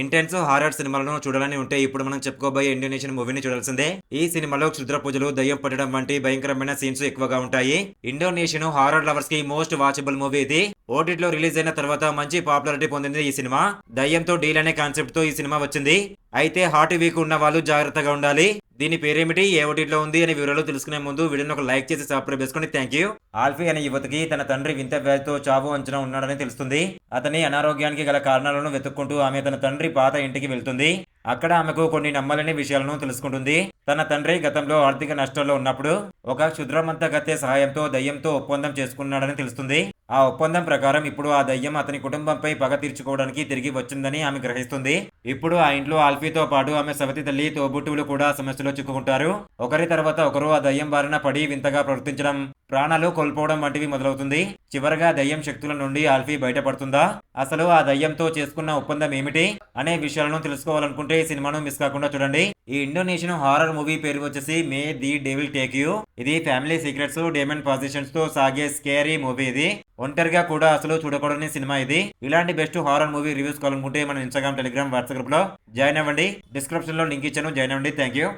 Intense horror సినిమాలను చూడాలని ఉంటే ఇప్పుడు మనం చెప్పుకోబోయే ఇండోనేషియన్ మూవీని చూడాల్సిందే. ఈ సినిమాలో క్షుద్ర పూజలు, దయ్యం పట్టడం వంటి భయంకరమైన సీన్స్ ఎక్కువగా ఉంటాయి. ఇండోనేషియన్ హారర్ లవర్స్ కి మోస్ట్ వాచబుల్ మూవీ ఇది. ఓటీటీలో రిలీజ్ అయిన తర్వాత మంచి పాపులారిటీ పొందింది ఈ సినిమా. దయ్యంతో డీల్ అనే కాన్సెప్ట్ తో ఈ సినిమా వచ్చింది. అయితే హార్ట్ వీక్ ఉన్న వాళ్ళు జాగ్రత్తగా ఉండాలి. దీని పేరేమిటి, ఏ ఓటీటీలో ఉంది అనే వివరాలు తెలుసుకునే ముందు వీడియోని ఒక లైక్ చేసి సబ్స్క్రైబ్ చేసుకుని థ్యాంక్ యూ. ఆల్ఫీ అనే యువతికి తన తండ్రి వింత వ్యాధితో చావు అంచనా ఉన్నాడని తెలుస్తుంది. అతని అనారోగ్యానికి గల కారణాలను వెతుక్కుంటూ ఆమె తన తండ్రి పాత ఇంటికి వెళ్తుంది. అక్కడ ఆమెకు కొన్ని నమ్మలేని విషయాలను తెలుసుకుంటుంది. తన తండ్రి గతంలో ఆర్థిక నష్టాల్లో ఉన్నప్పుడు ఒక క్షుద్రమంతగత్తె సహాయంతో దయ్యంతో ఒప్పందం చేసుకున్నాడని తెలుస్తుంది. ఆ ఒప్పందం ప్రకారం ఇప్పుడు ఆ దయ్యం అతని కుటుంబంపై పగ తీర్చుకోవడానికి తిరిగి వచ్చిందని ఆమె గ్రహిస్తుంది. ఇప్పుడు ఆ ఇంట్లో ఆల్ఫీతో పాటు ఆమె సవతి తల్లి, తోబుట్టువులు కూడా సమస్యలో చిక్కుకుంటారు. ఒకరి తర్వాత ఒకరు ఆ దయ్యం బారిన పడి వింతగా ప్రవర్తించడం, ప్రాణాలు కోల్పోవడం వంటివి మొదలవుతుంది. చివరగా దయ్యం శక్తుల నుండి ఆల్ఫీ బయటపడుతుందా, అసలు ఆ దయ్యంతో చేసుకున్న ఒప్పందం ఏమిటి అనే విషయాలను తెలుసుకోవాలనుకుంటే ఈ సినిమాను మిస్ కాకుండా చూడండి. ఈ ఇండోనేషియన్ హారర్ మూవీ పేరు వచ్చేసి మే ది డెవిల్ టేక్ యూ. ఇది ఫ్యామిలీ సీక్రెట్స్, డేమన్ పొజిషన్స్ తో సాగే స్కేరీ మూవీ. ఇది ఒంటరిగా కూడా అసలు చూడకూడని సినిమా ఇది. ఇలాంటి బెస్ట్ హారర్ మూవీ రివ్యూస్ కావాలనుకుంటే మన ఇన్స్టాగ్రామ్, టెలిగ్రామ్, వాట్సాప్ గ్రూప్ లో జాయిన్ అవ్వండి. డిస్క్రిప్షన్ లో లింక్ ఇచ్చాను, జాయిన్ అవ్వండి. Thank you.